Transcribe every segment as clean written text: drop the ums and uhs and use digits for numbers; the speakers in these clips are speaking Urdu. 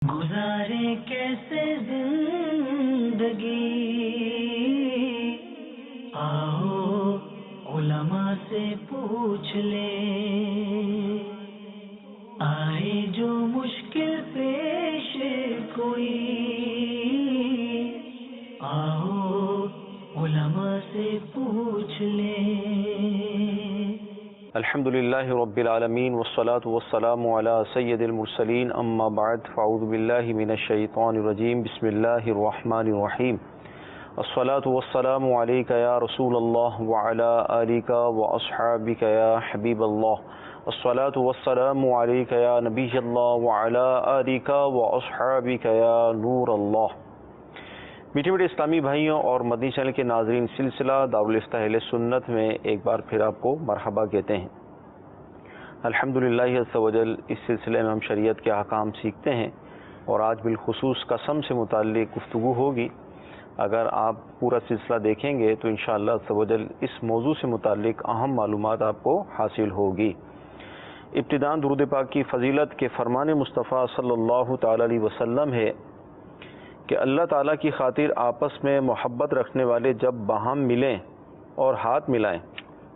گزارے کیسے زندگی، آؤ علماء سے پوچھ لیں، آئے جو مشکل پیش کوئی، آؤ علماء سے پوچھ لیں۔ الحمد للہ رب العالمین والصلاة والسلام علی سید المرسلین، اما بعد فاعوذ باللہ من الشیطان الرجیم، بسم اللہ الرحمن الرحیم۔ الصلاة والسلام علیک یا رسول اللہ وعلی آلک واصحابک یا حبیب اللہ۔ الصلاة والسلام علیک یا نبی اللہ وعلی آلک واصحابک یا نور اللہ۔ میٹھے میٹھے اسلامی بھائیوں اور مدنی چینل کے ناظرین، سلسلہ دارالفتہ اہل سنت میں ایک بار پھر آپ کو مرحبا کہتے ہیں۔ الحمدللہ عز و جل اس سلسلے میں ہم شریعت کے احکام سیکھتے ہیں، اور آج بالخصوص قسم سے متعلق گفتگو ہوگی۔ اگر آپ پورا سلسلہ دیکھیں گے تو انشاءاللہ عز و جل اس موضوع سے متعلق اہم معلومات آپ کو حاصل ہوگی۔ ابتداءً درود پاک کی فضیلت کے فرمان مصطفیٰ صلی اللہ تعالی علیہ وسلم ہے کہ اللہ تعالیٰ کی خاطر آپس میں محبت رکھنے والے جب باہم ملیں اور ہاتھ ملائیں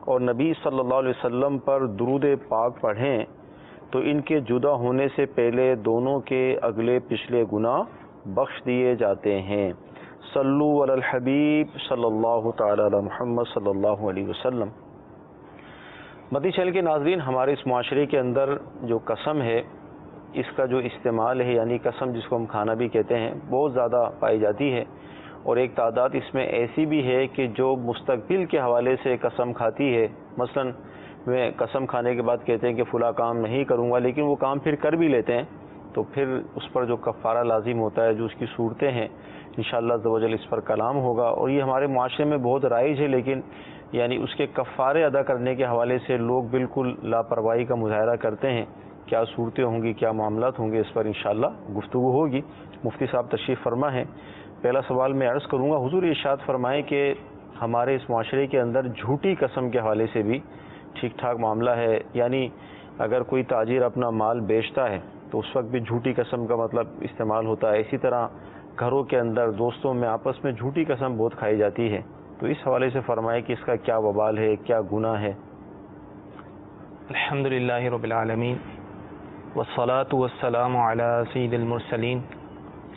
اور نبی صلی اللہ علیہ وسلم پر درود پاک پڑھیں تو ان کے جدا ہونے سے پہلے دونوں کے اگلے پچھلے گناہ بخش دیے جاتے ہیں۔ صلو علی الحبیب صلی اللہ تعالی علی محمد صلی اللہ علیہ وسلم۔ مدنی چینل کے ناظرین، ہمارے اس معاشرے کے اندر جو قسم ہے، اس کا جو استعمال ہے، یعنی قسم جس کو ہم کھانا بھی کہتے ہیں، بہت زیادہ پائی جاتی ہے، اور ایک تعداد اس میں ایسی بھی ہے کہ جو مستقبل کے حوالے سے قسم کھاتی ہے۔ مثلا میں قسم کھانے کے بعد کہتے ہیں کہ فلاں کام نہیں کروں گا، لیکن وہ کام پھر کر بھی لیتے ہیں، تو پھر اس پر جو کفارہ لازم ہوتا ہے، جو اس کی صورتیں ہیں، انشاءاللہ عز و جل اس پر کلام ہوگا۔ اور یہ ہمارے معاشرے میں بہت رائج ہے، لیکن یعنی اس کے کفارے ادا کرنے کے حوالے سے لوگ بالکل لاپرواہی کا مظاہرہ کرتے ہیں۔ کیا صورتیں ہوں گی، کیا معاملات ہوں گے، اس پر انشاءاللہ گفتگو ہوگی۔ مفتی صاحب تشریف فرما ہیں۔ پہلا سوال میں عرض کروں گا، حضور ارشاد فرمائیں کہ ہمارے اس معاشرے کے اندر جھوٹی قسم کے حوالے سے بھی ٹھیک ٹھاک معاملہ ہے، یعنی اگر کوئی تاجر اپنا مال بیچتا ہے تو اس وقت بھی جھوٹی قسم کا مطلب استعمال ہوتا ہے۔ اسی طرح گھروں کے اندر دوستوں میں آپس میں جھوٹی قسم بہت کھائی جاتی ہے، تو اس حوالے سے فرمائیں کہ اس کا کیا وبال ہے، کیا گناہ ہے۔ الحمدللہ رب العالمین والصلاة والسلام علی سید المرسلین،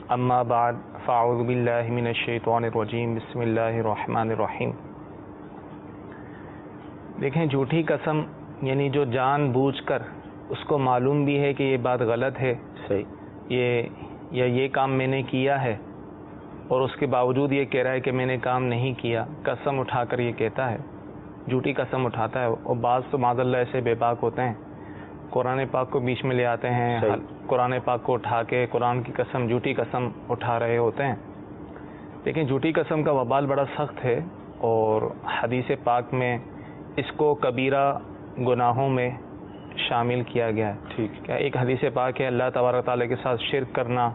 اما بعد فاعوذ باللہ من الشیطان الرجیم، بسم اللہ الرحمن الرحیم۔ دیکھیں، جھوٹی قسم یعنی جو جان بوجھ کر اس کو معلوم بھی ہے کہ یہ بات غلط ہے، صحیح، یہ کام میں نے کیا ہے، اور اس کے باوجود یہ کہہ رہا ہے کہ میں نے کام نہیں کیا، قسم اٹھا کر یہ کہتا ہے، جھوٹی قسم اٹھاتا ہے۔ اور بعض تو معاذ اللہ ایسے بے باک ہوتے ہیں، قرآن پاک کو بیچ میں لے آتے ہیں، قرآن پاک کو اٹھا کے قرآن کی قسم، جھوٹی قسم اٹھا رہے ہوتے ہیں۔ لیکن جھوٹی قسم کا وبال بڑا سخت ہے، اور حدیث پاک میں اس کو کبیرہ گناہوں میں شامل کیا گیا ہے۔ ٹھیک، ایک حدیث پاک ہے، اللہ تبارک تعالیٰ کے ساتھ شرک کرنا،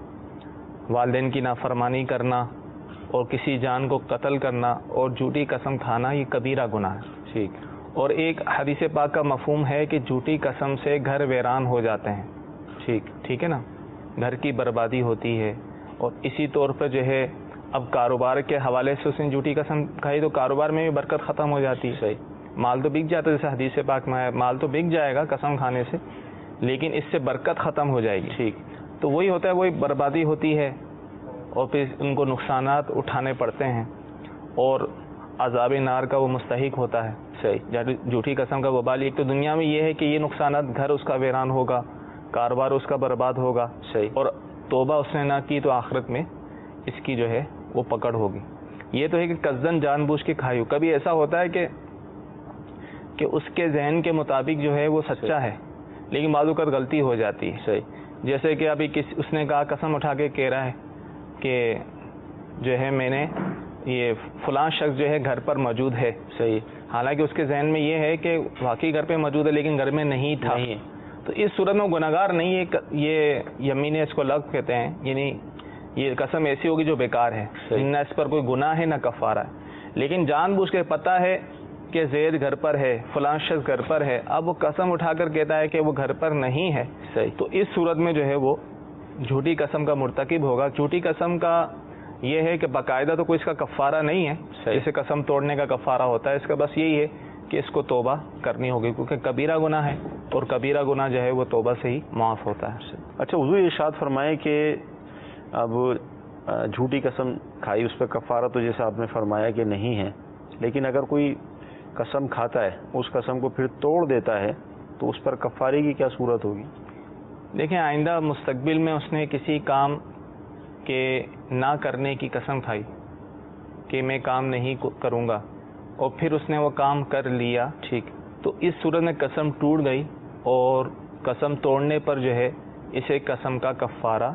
والدین کی نافرمانی کرنا، اور کسی جان کو قتل کرنا، اور جھوٹی قسم کھانا، یہ کبیرہ گناہ ہے۔ ٹھیک، اور ایک حدیث پاک کا مفہوم ہے کہ جھوٹی قسم سے گھر ویران ہو جاتے ہیں۔ ٹھیک ہے نا، گھر کی بربادی ہوتی ہے۔ اور اسی طور پر جو ہے، اب کاروبار کے حوالے سے اس نے جھوٹی قسم کھائی تو کاروبار میں بھی برکت ختم ہو جاتی ہے۔ صحیح، مال تو بک جاتا ہے، جیسے حدیث پاک میں ہے، مال تو بک جائے گا قسم کھانے سے، لیکن اس سے برکت ختم ہو جائے گی۔ ٹھیک، تو وہی ہوتا ہے، وہی بربادی ہوتی ہے، اور پھر ان کو نقصانات اٹھانے پڑتے ہیں، اور عذاب نار کا وہ مستحق ہوتا ہے۔ صحیح، جھوٹی قسم کا وبال ایک تو دنیا میں یہ ہے کہ یہ نقصانات، گھر اس کا ویران ہوگا، کاروبار اس کا برباد ہوگا، صحیح، اور توبہ اس نے نہ کی تو آخرت میں اس کی جو ہے وہ پکڑ ہوگی۔ یہ تو ہے کہ قصداً جان بوجھ کے کھائی ہو۔ کبھی ایسا ہوتا ہے کہ اس کے ذہن کے مطابق جو ہے وہ سچا ہے، لیکن بعض اوقات غلطی ہو جاتی ہے۔ صحیح، جیسے کہ ابھی اس نے کہا، قسم اٹھا کے کہہ رہا ہے کہ جو ہے میں نے یہ فلاں شخص جو ہے گھر پر موجود ہے، صحیح، حالانکہ اس کے ذہن میں یہ ہے کہ واقعی گھر پہ موجود ہے لیکن گھر میں نہیں تھا، تو اس صورت میں گناہ گار نہیں ہے۔ یہ یمین اس کو لغو کہتے ہیں، یعنی یہ قسم ایسی ہوگی جو بیکار ہے، نہ اس پر کوئی گناہ ہے نہ کفارہ ہے۔ لیکن جان بوجھ کے پتہ ہے کہ زید گھر پر ہے، فلاں شخص گھر پر ہے، اب وہ قسم اٹھا کر کہتا ہے کہ وہ گھر پر نہیں ہے، صحیح، تو اس صورت میں جو ہے وہ جھوٹی قسم کا مرتکب ہوگا. جھوٹی قسم کا یہ ہے کہ باقاعدہ تو کوئی اس کا کفارہ نہیں ہے جیسے قسم توڑنے کا کفارہ ہوتا ہے. اس کا بس یہی ہے کہ اس کو توبہ کرنی ہوگی کیونکہ کبیرہ گناہ ہے اور کبیرہ گناہ جو ہے وہ توبہ سے ہی معاف ہوتا ہے. اچھا حضور ارشاد فرمائے کہ اب جھوٹی قسم کھائی اس پہ کفارہ تو جیسے آپ نے فرمایا کہ نہیں ہے, لیکن اگر کوئی قسم کھاتا ہے اس قسم کو پھر توڑ دیتا ہے تو اس پر کفارے کی کیا صورت ہوگی؟ دیکھیں آئندہ مستقبل میں اس نے کسی کام کے نہ کرنے کی قسم کھائی کہ میں کام نہیں کروں گا اور پھر اس نے وہ کام کر لیا, ٹھیک, تو اس صورت میں قسم ٹوٹ گئی اور قسم توڑنے پر جو ہے اسے قسم کا کفارہ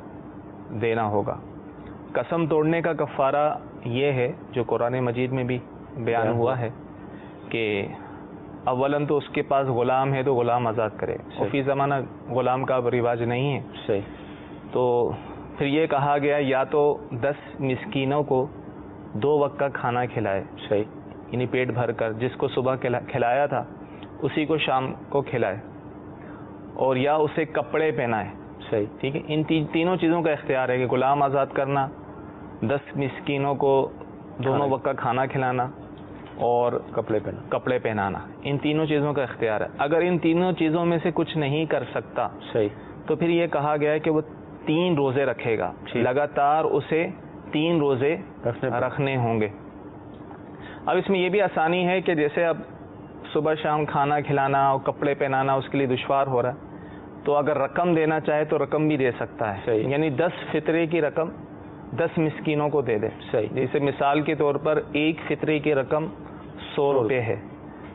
دینا ہوگا. قسم توڑنے کا کفارہ یہ ہے جو قرآن مجید میں بھی بیان ہوا ہے کہ اولاً تو اس کے پاس غلام ہے تو غلام آزاد کرے, اور فی زمانہ غلام کا رواج نہیں ہے. صحیح. تو پھر یہ کہا گیا یا تو 10 مسکینوں کو 2 وقت کا کھانا کھلائے, صحیح, یعنی پیٹ بھر کر, جس کو صبح کھلایا تھا اسی کو شام کو کھلائے, اور یا اسے کپڑے پہنائے. صحیح, ٹھیک ہے. ان تینوں چیزوں کا اختیار ہے کہ غلام آزاد کرنا, 10 مسکینوں کو دونوں وقت کا کھانا کھلانا اور کپڑے پہنانا. ان تینوں چیزوں کا اختیار ہے. اگر ان تینوں چیزوں میں سے کچھ نہیں کر سکتا, صحیح, تو پھر یہ کہا گیا ہے کہ وہ 3 روزے رکھے گا, لگاتار اسے 3 روزے رکھنے ہوں گے. اب اس میں یہ بھی آسانی ہے کہ جیسے اب صبح شام کھانا کھلانا اور کپڑے پہنانا اس کے لیے دشوار ہو رہا ہے, تو اگر رقم دینا چاہے تو رقم بھی دے سکتا ہے. یعنی 10 فطرے کی رقم 10 مسکینوں کو دے دے. صحیح. جیسے مثال کے طور پر ایک فطرے کی رقم 100 روپے ہے,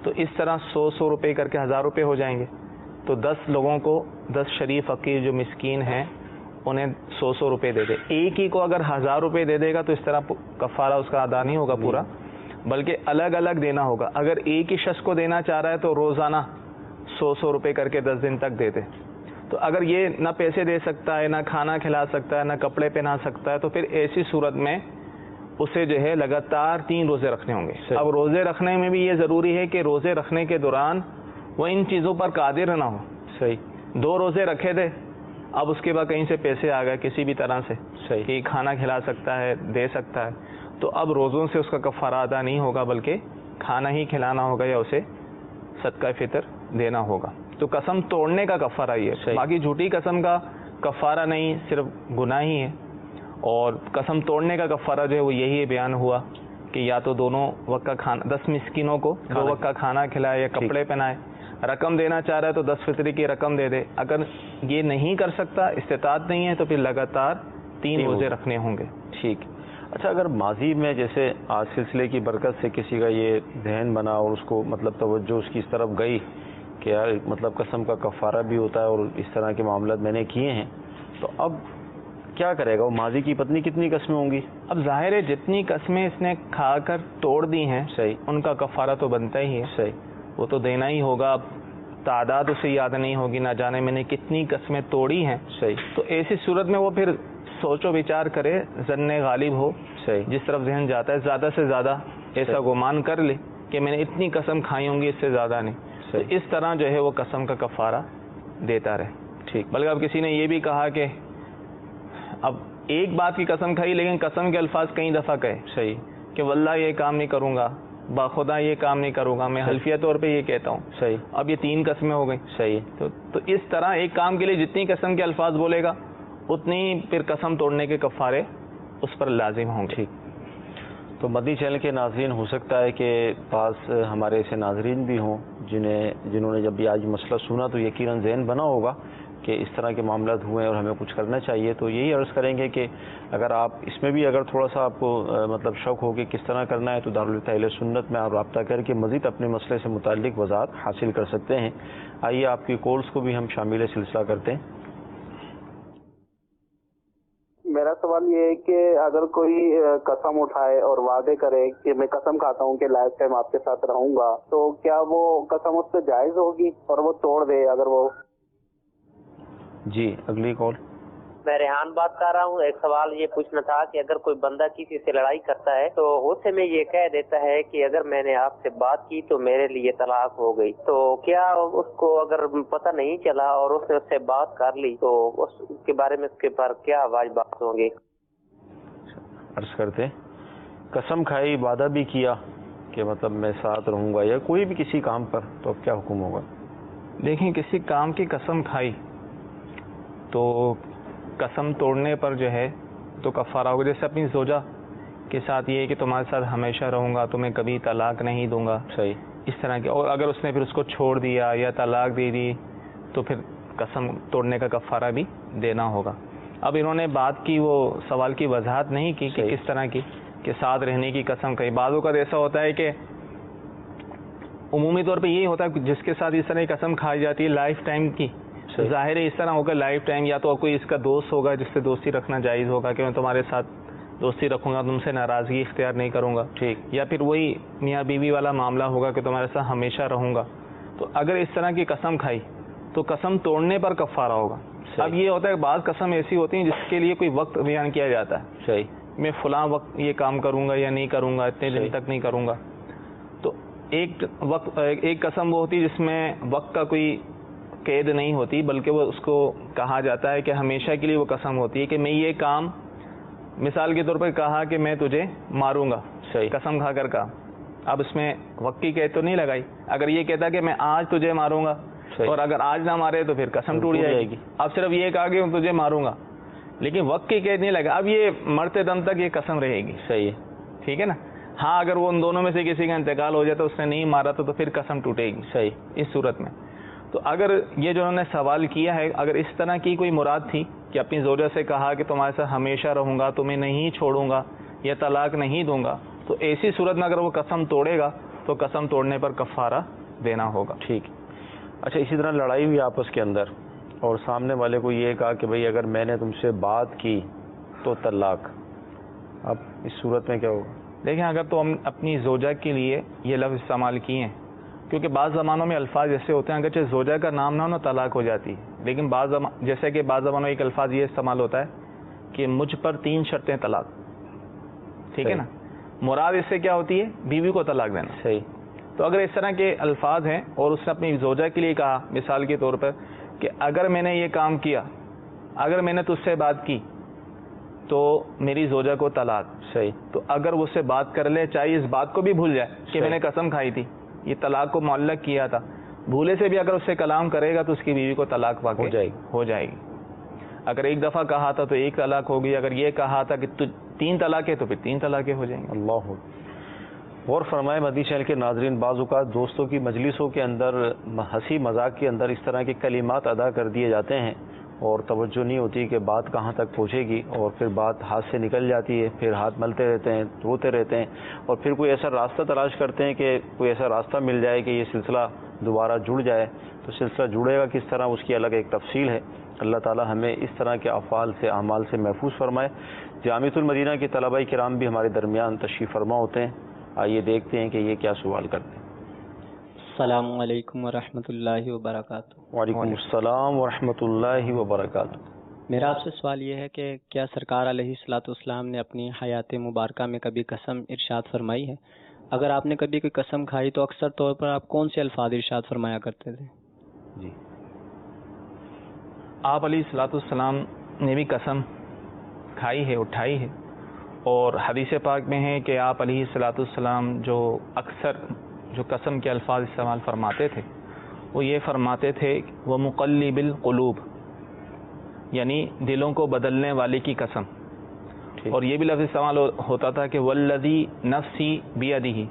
تو اس طرح 100 روپے کر کے 1000 روپے ہو جائیں گے. تو 10 لوگوں کو 10 شریف فقیر جو مسکین ہیں انہیں 100 روپے دے دے. ایک ہی کو اگر 1000 روپے دے دے گا تو اس طرح کفارہ اس کا ادا نہیں ہوگا پورا, بلکہ الگ الگ دینا ہوگا. اگر ایک ہی شخص کو دینا چاہ رہا ہے تو روزانہ 100 روپے کر کے 10 دن تک دے دے. تو اگر یہ نہ پیسے دے سکتا ہے, نہ کھانا کھلا سکتا ہے, نہ کپڑے پہنا سکتا ہے, تو پھر ایسی صورت میں اسے جو ہے لگاتار 3 روزے رکھنے ہوں گے. اب روزے رکھنے میں بھی یہ ضروری ہے کہ روزے رکھنے کے دوران وہ ان چیزوں پر قادر نہ ہو. صحیح. 2 روزے رکھے تھے, اب اس کے بعد کہیں سے پیسے آ گئے کسی بھی طرح سے, صحیح, کہ کھانا کھلا سکتا ہے, دے سکتا ہے, تو اب روزوں سے اس کا کفارہ ادا نہیں ہوگا بلکہ کھانا ہی کھلانا ہوگا یا اسے صدقہ فطر دینا ہوگا. تو قسم توڑنے کا کفارہ یہ ہے, باقی جھوٹی قسم کا کفارہ نہیں, صرف گناہ ہی ہے. اور قسم توڑنے کا کفارہ جو ہے وہ یہی بیان ہوا کہ یا تو دونوں وقت کا کھانا 10 مسکینوں کو 2 وقت کا کھانا کھلائے یا کپڑے پہنائے. رقم دینا چاہ رہا ہے تو 10 فطری کی رقم دے دے. اگر یہ نہیں کر سکتا, استطاعت نہیں ہے, تو پھر لگاتار 3 روزے رکھنے ہوں گے. ٹھیک. اچھا اگر ماضی میں جیسے آج سلسلے کی برکت سے کسی کا یہ ذہن بنا اور اس کو مطلب توجہ اس کی اس طرف گئی کہ یار مطلب قسم کا کفارہ بھی ہوتا ہے اور اس طرح کے معاملات میں نے کیے ہیں, تو اب کیا کرے گا؟ وہ ماضی کی پتنی کتنی قسمیں ہوں گی؟ اب ظاہر ہے جتنی قسمیں اس نے کھا کر توڑ دی ہیں, صحیح, ان کا کفارہ تو بنتا ہی ہے. صحیح, وہ تو دینا ہی ہوگا. اب تعداد اسے یاد نہیں ہوگی, نہ جانے میں نے کتنی قسمیں توڑی ہیں. صحیح. تو ایسی صورت میں وہ پھر سوچ و بچار کرے, ظن غالب ہو, صحیح, جس طرف ذہن جاتا ہے زیادہ سے زیادہ ایسا گمان کر لے کہ میں نے اتنی قسم کھائی ہوں گی, اس سے زیادہ نہیں. تو اس طرح جو ہے وہ قسم کا کفارہ دیتا رہے. ٹھیک. بلکہ اب کسی نے یہ بھی کہا کہ اب ایک بات کی قسم کھائی لیکن قسم کے الفاظ کئی دفعہ کہے, صحیح, کہ واللہ یہ کام نہیں کروں گا, باخدا یہ کام نہیں کروں گا, میں حلفیہ طور پہ یہ کہتا ہوں. صحیح. اب یہ 3 قسمیں ہو گئیں. صحیح. تو اس طرح ایک کام کے لیے جتنی قسم کے الفاظ بولے گا اتنی پھر قسم توڑنے کے کفارے اس پر لازم ہوں گے. ٹھیک. تو مدنی چینل کے ناظرین, ہو سکتا ہے کہ بعض ہمارے ایسے ناظرین بھی ہوں جنہوں نے جب بھی آج مسئلہ سنا تو یقیناً ذہن بنا ہوگا کہ اس طرح کے معاملات ہوئے ہیں اور ہمیں کچھ کرنا چاہیے. تو یہی عرض کریں گے کہ اگر آپ اس میں بھی اگر تھوڑا سا آپ کو مطلب شوق ہو کہ کس طرح کرنا ہے, تو دارالفتہ اہل سنت میں آپ رابطہ کر کے مزید اپنے مسئلے سے متعلق وضاحت حاصل کر سکتے ہیں. آئیے آپ کی کالز کو بھی ہم شامل سلسلہ کرتے ہیں. میرا سوال یہ ہے کہ اگر کوئی قسم اٹھائے اور وعدے کرے کہ میں قسم کھاتا ہوں کہ لائف ٹائم آپ کے ساتھ رہوں گا, تو کیا وہ قسم اس پہ جائز ہوگی اور وہ توڑ دے اگر وہ؟ جی اگلی کال. میں ریحان بات کر رہا ہوں. ایک سوال یہ پوچھنا تھا کہ اگر کوئی بندہ کسی سے لڑائی کرتا ہے تو غصے میں یہ کہہ دیتا ہے کہ اگر میں نے آپ سے بات کی تو میرے لیے طلاق ہو گئی, تو کیا اس کو اگر پتہ نہیں چلا اور اس نے اس سے بات کر لی تو اس کے بارے میں اس کے پر کیا واجبات ہوں گے؟ عرض کرتے قسم کھائی, وعدہ بھی کیا کہ مطلب میں ساتھ رہوں گا, یا کوئی بھی کسی کام پر, تو اب کیا حکم ہوگا؟ دیکھیں, کسی کام کی قسم کھائی تو قسم توڑنے پر جو ہے تو کفارہ ہوگا. جیسے اپنی زوجہ کے ساتھ یہ ہے کہ تمہارے ساتھ ہمیشہ رہوں گا, تمہیں کبھی طلاق نہیں دوں گا, صحیح, اس طرح کے. اور اگر اس نے پھر اس کو چھوڑ دیا یا طلاق دے دی تو پھر قسم توڑنے کا کفارہ بھی دینا ہوگا. اب انہوں نے بات کی, وہ سوال کی وضاحت نہیں کی کہ کس طرح کی, کہ ساتھ رہنے کی قسم کھائی. بعضوں کا ایسا ہوتا ہے کہ عمومی طور پہ یہی ہوتا ہے جس کے ساتھ اس طرح کی قسم کھائی جاتی ہے لائف ٹائم کی, ظاہر ہے اس طرح ہوگا لائف ٹائم, یا تو کوئی اس کا دوست ہوگا جس سے دوستی رکھنا جائز ہوگا کہ میں تمہارے ساتھ دوستی رکھوں گا, تم سے ناراضگی اختیار نہیں کروں گا, ٹھیک, یا پھر وہی میاں بیوی والا معاملہ ہوگا کہ تمہارے ساتھ ہمیشہ رہوں گا. تو اگر اس طرح کی قسم کھائی تو قسم توڑنے پر کفارہ ہوگا. اب یہ ہوتا ہے کہ بعض قسم ایسی ہوتی ہیں جس کے لیے کوئی وقت بیان کیا جاتا ہے, صحیح, میں فلاں وقت یہ کام کروں گا یا نہیں کروں گا, اتنے دن تک نہیں کروں گا. تو ایک قسم وہ ہوتی ہے جس میں وقت کا کوئی قید نہیں ہوتی, بلکہ وہ اس کو کہا جاتا ہے کہ ہمیشہ کے لیے وہ قسم ہوتی ہے کہ میں یہ کام, مثال کے طور پر کہا کہ میں تجھے ماروں گا, صحیح, قسم کھا کر کہا. اب اس میں وقت کی قید تو نہیں لگائی. اگر یہ کہتا کہ میں آج تجھے ماروں گا, اور اگر آج نہ مارے تو پھر قسم ٹوٹ جائے گی. اب صرف یہ کہا کہ میں تجھے ماروں گا, لیکن وقت کی قید نہیں لگا. اب یہ مرتے دم تک یہ قسم رہے گی, صحیح ہے, ٹھیک ہے نا. ہاں, اگر وہ ان دونوں میں سے کسی کا انتقال ہو جاتا, اس نے نہیں مارا تو پھر قسم ٹوٹے گی, صحیح, اس صورت میں. تو اگر یہ جو انہوں نے سوال کیا ہے, اگر اس طرح کی کوئی مراد تھی کہ اپنی زوجہ سے کہا کہ تمہارے ساتھ ہمیشہ رہوں گا, تمہیں نہیں چھوڑوں گا یا طلاق نہیں دوں گا, تو ایسی صورت میں اگر وہ قسم توڑے گا تو قسم توڑنے پر کفارہ دینا ہوگا. ٹھیک. اچھا, اسی طرح لڑائی ہوئی آپس کے اندر اور سامنے والے کو یہ کہا کہ بھئی اگر میں نے تم سے بات کی تو طلاق, اب اس صورت میں کیا ہوگا؟ دیکھیں, اگر تو ہم اپنی زوجہ کے لیے یہ لفظ استعمال کیے ہیں, کیونکہ بعض زمانوں میں الفاظ ایسے ہوتے ہیں اگرچہ زوجہ کا نام نہ ہو نا طلاق ہو جاتی ہے, لیکن جیسے کہ بعض زمانوں ایک الفاظ یہ استعمال ہوتا ہے کہ مجھ پر 3 شرطیں طلاق, ٹھیک ہے نا. مراد اس سے کیا ہوتی ہے؟ بیوی کو طلاق دینا. صحیح. تو اگر اس طرح کے الفاظ ہیں اور اس نے اپنی زوجہ کے لیے کہا, مثال کے طور پر کہ اگر میں نے یہ کام کیا, اگر میں نے تجھ سے بات کی تو میری زوجہ کو طلاق. صحیح. تو اگر وہ اس سے بات کر لے, چاہے اس بات کو بھی بھول جائے کہ میں نے قسم کھائی تھی, یہ طلاق کو معلق کیا تھا, بھولے سے بھی اگر اس سے کلام کرے گا تو اس کی بیوی کو طلاق واقع ہو جائے گی. اگر ایک دفعہ کہا تھا تو 1 طلاق ہوگی, اگر یہ کہا تھا کہ 3 طلاقیں تو پھر 3 طلاقیں ہو جائیں گی. اللہ. غور فرمائے مدنی چینل کے ناظرین, بعض اوقات دوستوں کی مجلسوں کے اندر ہنسی مذاق کے اندر اس طرح کے کلمات ادا کر دیے جاتے ہیں اور توجہ نہیں ہوتی کہ بات کہاں تک پہنچے گی, اور پھر بات ہاتھ سے نکل جاتی ہے, پھر ہاتھ ملتے رہتے ہیں, روتے رہتے ہیں, اور پھر کوئی ایسا راستہ تلاش کرتے ہیں کہ کوئی ایسا راستہ مل جائے کہ یہ سلسلہ دوبارہ جڑ جائے. تو سلسلہ جڑے گا کس طرح, اس کی الگ ایک تفصیل ہے. اللہ تعالی ہمیں اس طرح کے افعال سے, اعمال سے محفوظ فرمائے. جامعۃ المدینہ کے طلباء کرام بھی ہمارے درمیان تشریف فرما ہوتے ہیں. آئیے دیکھتے ہیں کہ یہ کیا سوال کرتے ہیں. السلام علیکم ورحمۃ اللہ وبرکاتہ. وعلیکم السلام ورحمۃ اللہ وبرکاتہ. میرا آپ سے سوال یہ ہے کہ کیا سرکار علیہ الصلوۃ والسلام نے اپنی حیات مبارکہ میں کبھی قسم ارشاد فرمائی ہے؟ اگر آپ نے کبھی کوئی قسم کھائی تو اکثر طور پر آپ کون سے الفاظ ارشاد فرمایا کرتے تھے؟ جی, آپ علیہ الصلوۃ والسلام نے بھی قسم کھائی ہے, اٹھائی ہے, اور حدیث پاک میں ہے کہ آپ علیہ الصلوۃ والسلام جو اکثر جو قسم کے الفاظ استعمال فرماتے تھے وہ یہ فرماتے تھے وہ مقلب القلوب, یعنی دلوں کو بدلنے والے کی قسم. اور یہ بھی لفظ استعمال ہوتا تھا کہ والذی نفسی بیدہ,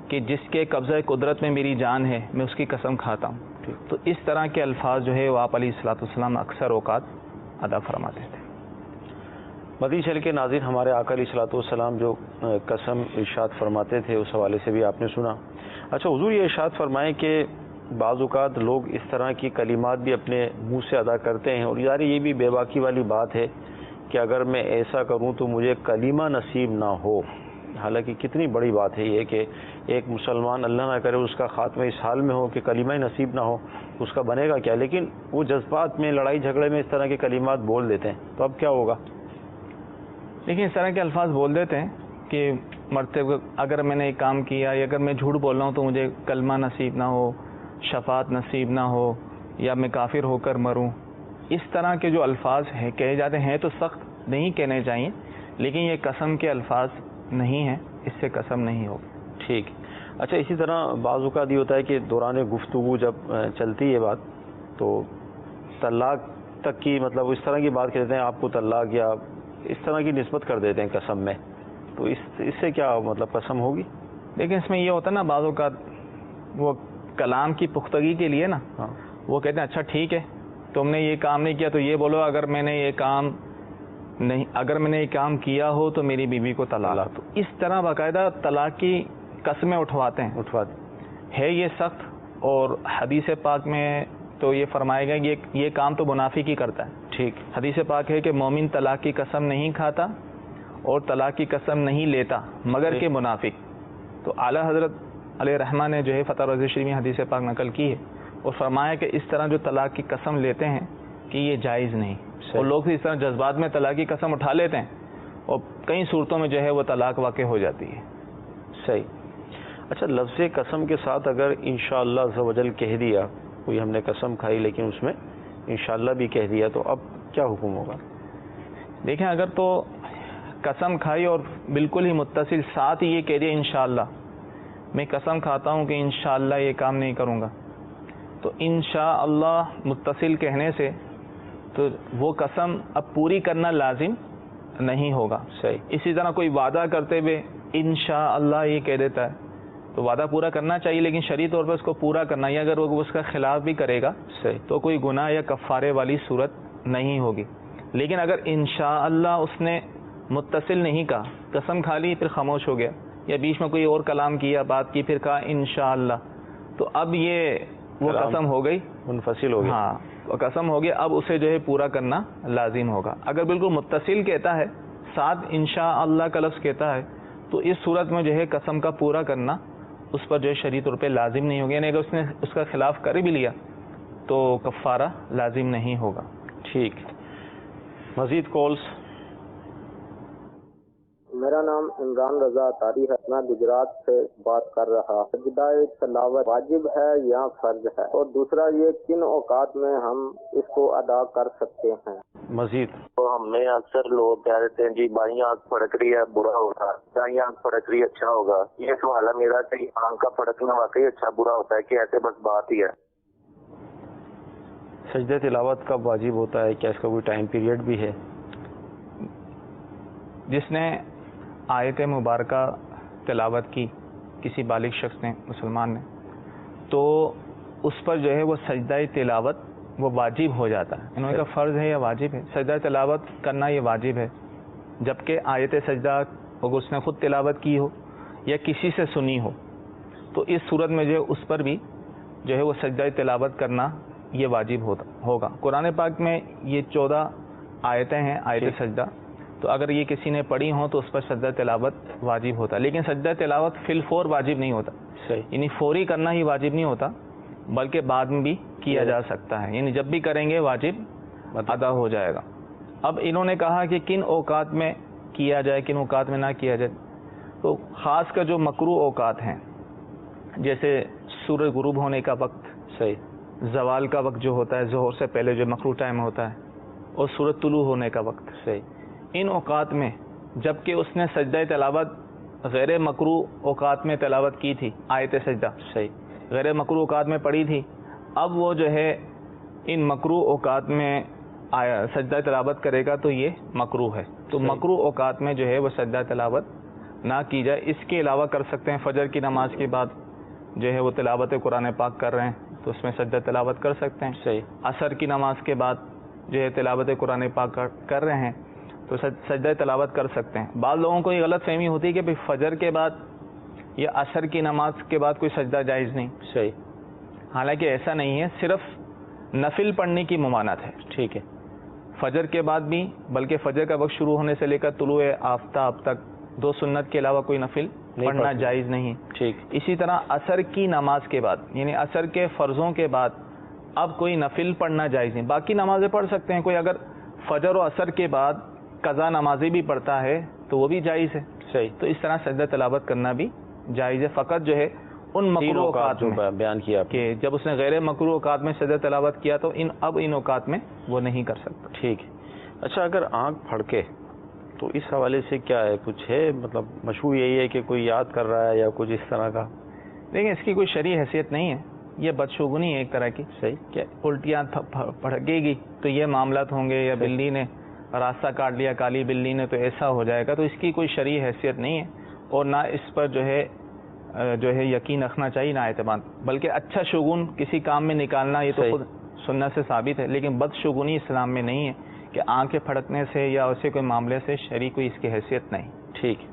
کہ جس کے قبضہ قدرت میں میری جان ہے میں اس کی قسم کھاتا ہوں. تو اس طرح کے الفاظ جو ہے وہ آپ علیہ الصلوۃ والسلام اکثر اوقات ادا فرماتے تھے. مدنی چینل کے ناظرین, ہمارے آقا علیہ الصلوۃ والسلام جو قسم ارشاد فرماتے تھے اس حوالے سے بھی آپ نے سنا. اچھا حضور, یہ ارشاد فرمائیں کہ بعض اوقات لوگ اس طرح کی کلمات بھی اپنے منہ سے ادا کرتے ہیں, اور یار یہ بھی بے باکی والی بات ہے کہ اگر میں ایسا کروں تو مجھے کلمہ نصیب نہ ہو. حالانکہ کتنی بڑی بات ہے یہ کہ ایک مسلمان, اللہ نہ کرے اس کا خاتمہ اس حال میں ہو کہ کلمہ نصیب نہ ہو, اس کا بنے گا کیا؟ لیکن وہ جذبات میں لڑائی جھگڑے میں اس طرح کے کلمات بول دیتے ہیں تو اب کیا ہوگا؟ لیکن اس طرح کے الفاظ بول دیتے ہیں کہ مرتے وقت اگر میں نے ایک کام کیا یا اگر میں جھوٹ بول رہا ہوں تو مجھے کلمہ نصیب نہ ہو، شفاعت نصیب نہ ہو، یا میں کافر ہو کر مروں. اس طرح کے جو الفاظ ہیں کہے جاتے ہیں تو سخت نہیں کہنے چاہیے، لیکن یہ قسم کے الفاظ نہیں ہیں، اس سے قسم نہیں ہوگی. ٹھیک. اچھا، اسی طرح بعض اوقات یہ ہوتا ہے کہ دوران گفتگو جب چلتی ہے بات تو طلاق تک کی مطلب اس طرح کی بات کہتے ہیں، آپ کو طلاق یا اس طرح کی نسبت کر دیتے ہیں قسم میں، تو اس سے کیا مطلب قسم ہوگی؟ لیکن اس میں یہ ہوتا ہے نا بعض اوقات وہ کلام کی پختگی کے لیے نا وہ کہتے ہیں اچھا ٹھیک ہے تم نے یہ کام نہیں کیا تو یہ بولو اگر میں نے یہ کام کیا ہو تو میری بیوی کو طلاق. تو اس طرح باقاعدہ طلاق کی قسمیں اٹھواتے ہے یہ سخت. اور حدیث پاک میں تو یہ فرمایا گیا کہ یہ کام تو منافق ہی کرتا ہے. ٹھیک. حدیث پاک ہے کہ مومن طلاق کی قسم نہیں کھاتا اور طلاق کی قسم نہیں لیتا مگر کہ منافق. تو اعلیٰ حضرت علیہ رحمٰ نے جو ہے فتح رضی شریف میں حدیث پاک نقل کی ہے اور فرمایا کہ اس طرح جو طلاق کی قسم لیتے ہیں کہ یہ جائز نہیں. اور لوگ اس طرح جذبات میں طلاق کی قسم اٹھا لیتے ہیں اور کئی صورتوں میں جو ہے وہ طلاق واقع ہو جاتی ہے. صحیح. اچھا، لفظ قسم کے ساتھ اگر انشاءاللہ عز و جل کہہ دیا، کوئی ہم نے قسم کھائی لیکن اس میں انشاءاللہ بھی کہہ دیا تو اب کیا حکم ہوگا؟ دیکھیں اگر تو قسم کھائی اور بالکل ہی متصل ساتھ ہی یہ کہہ دیا انشاءاللہ میں قسم کھاتا ہوں کہ انشاءاللہ یہ کام نہیں کروں گا، تو انشاءاللہ متصل کہنے سے تو وہ قسم اب پوری کرنا لازم نہیں ہوگا. صحیح. اسی طرح کوئی وعدہ کرتے ہوئے انشاءاللہ یہ کہہ دیتا ہے تو وعدہ پورا کرنا چاہیے لیکن شرعی طور پر اس کو پورا کرنا ہے. اگر وہ اس کا خلاف بھی کرے گا تو کوئی گناہ یا کفارے والی صورت نہیں ہوگی. لیکن اگر انشاءاللہ اس نے متصل نہیں کہا، قسم کھا لی پھر خاموش ہو گیا یا بیچ میں کوئی اور کلام کیا بات کی پھر کہا انشاءاللہ، تو اب یہ وہ قسم ہو گئی، منفصل ہو گیا. ہاں وہ قسم ہو گیا، اب اسے جو ہے پورا کرنا لازم ہوگا. اگر بالکل متصل کہتا ہے ساتھ انشاءاللہ کا لفظ کہتا ہے تو اس صورت میں جو ہے قسم کا پورا کرنا اس پر جو ہے شرعی طور پہ لازم نہیں ہوگا. یعنی اگر اس نے اس کا خلاف کر بھی لیا تو کفارہ لازم نہیں ہوگا. ٹھیک. مزید کالز؟ میرا نام عمران رضا اطاری ہے، میں گجرات سے بات کر رہا. سجدہ تلاوت واجب ہے یا فرض ہے؟ اور دوسرا یہ کن اوقات میں ہم اس کو ادا کر سکتے ہیں؟ مزید؟ تو ہمیں اکثر لوگ کہہ دیتے ہیں جی بائیں آنکھ پھڑک رہی ہے برا ہوگا، دائیں آنکھ پھڑک رہی ہے اچھا ہوگا. یہ سوال ہے میرا کہ آنکھ کا پھڑکنا واقعی اچھا برا ہوتا ہے کہ ایسے بس بات ہی ہے؟ سجدہ تلاوت کب واجب ہوتا ہے؟ کیا اس کا کوئی ٹائم پیریڈ بھی ہے؟ جس نے آیت مبارکہ تلاوت کی کسی بالغ شخص نے، مسلمان نے، تو اس پر جو ہے وہ سجدہ تلاوت وہ واجب ہو جاتا ہے. انہوں نے کہا فرض ہے یا واجب ہے؟ سجدہ تلاوت کرنا یہ واجب ہے، جبکہ آیت سجدہ اگر اس نے خود تلاوت کی ہو یا کسی سے سنی ہو تو اس صورت میں جو ہے اس پر بھی جو ہے وہ سجدہ تلاوت کرنا یہ واجب ہوگا. قرآن پاک میں یہ 14 آیتیں ہیں آیت سجدہ، تو اگر یہ کسی نے پڑھی ہوں تو اس پر سجدہ تلاوت واجب ہوتا. لیکن سجدہ تلاوت فی الفور واجب نہیں ہوتا. صحیح. یعنی فوری کرنا ہی واجب نہیں ہوتا بلکہ بعد میں بھی کیا جا سکتا ہے، یعنی جب بھی کریں گے واجب ادا ہو جائے گا. اب انہوں نے کہا کہ کن اوقات میں کیا جائے کن اوقات میں نہ کیا جائے، تو خاص کر جو مکروہ اوقات ہیں جیسے سورج غروب ہونے کا وقت، صحیح، زوال کا وقت جو ہوتا ہے ظہر سے پہلے جو مکروہ ٹائم ہوتا ہے، اور سورج طلوع ہونے کا وقت، صحیح، ان اوقات میں جبکہ اس نے سجدہ تلاوت غیر مکروہ اوقات میں تلاوت کی تھی، آیت سجدہ صحیح، غیر مکروہ اوقات میں پڑھی تھی، اب وہ جو ہے ان مکروہ اوقات میں سجدہ تلاوت کرے گا تو یہ مکروہ ہے. تو مکروہ اوقات میں جو ہے وہ سجدہ تلاوت نہ کی جائے. اس کے علاوہ کر سکتے ہیں فجر کی نماز کے بعد جو ہے وہ تلاوت قرآن پاک کر رہے ہیں تو اس میں سجدہ تلاوت کر سکتے ہیں. صحیح. عصر کی نماز کے بعد جو ہے تلاوت قرآن پاک کر رہے ہیں تو سجدہ تلاوت کر سکتے ہیں. بعض لوگوں کو یہ غلط فہمی ہوتی ہے کہ فجر کے بعد یا عصر کی نماز کے بعد کوئی سجدہ جائز نہیں. صحیح. حالانکہ ایسا نہیں ہے، صرف نفل پڑھنے کی ممانعت ہے. ٹھیک ہے. فجر کے بعد بھی، بلکہ فجر کا وقت شروع ہونے سے لے کر طلوع آفتاب تک 2 سنت کے علاوہ کوئی نفل پڑھنا جائز نہیں. ٹھیک. اسی طرح عصر کی نماز کے بعد، یعنی عصر کے فرضوں کے بعد اب کوئی نفل پڑھنا جائز نہیں. باقی نمازیں پڑھ سکتے ہیں. کوئی اگر فجر و عصر کے بعد قضا نمازی بھی پڑھتا ہے تو وہ بھی جائز ہے. صحیح. تو اس طرح سجدہ تلاوت کرنا بھی جائز ہے. فقط جو ہے ان مکروہ اوقات جو میں بیان کیا کہ جب اس نے غیر مکروہ اوقات میں سجدہ تلاوت کیا تو اب ان اوقات میں وہ نہیں کر سکتا. ٹھیک ہے. اچھا اگر آنکھ پھڑکے تو اس حوالے سے کیا ہے؟ کچھ ہے مطلب مشہور یہی ہے کہ کوئی یاد کر رہا ہے یا کچھ اس طرح کا؟ لیکن اس کی کوئی شرعی حیثیت نہیں ہے. یہ بدشگونی ہے ایک طرح کی. صحیح. کہ الٹیاں پھڑکے گی تو یہ معاملات ہوں گے, یا بلی نے راستہ کاٹ لیا کالی بلی نے تو ایسا ہو جائے گا. تو اس کی کوئی شرعی حیثیت نہیں ہے, اور نہ اس پر جو ہے یقین رکھنا چاہیے, نہ اعتماد. بلکہ اچھا شگون کسی کام میں نکالنا یہ تو خود سنت سے ثابت ہے, لیکن بدشگونی اسلام میں نہیں ہے کہ آنکھیں پھڑکنے سے یا اسے کوئی معاملے سے شرعی کوئی اس کی حیثیت نہیں. ٹھیک.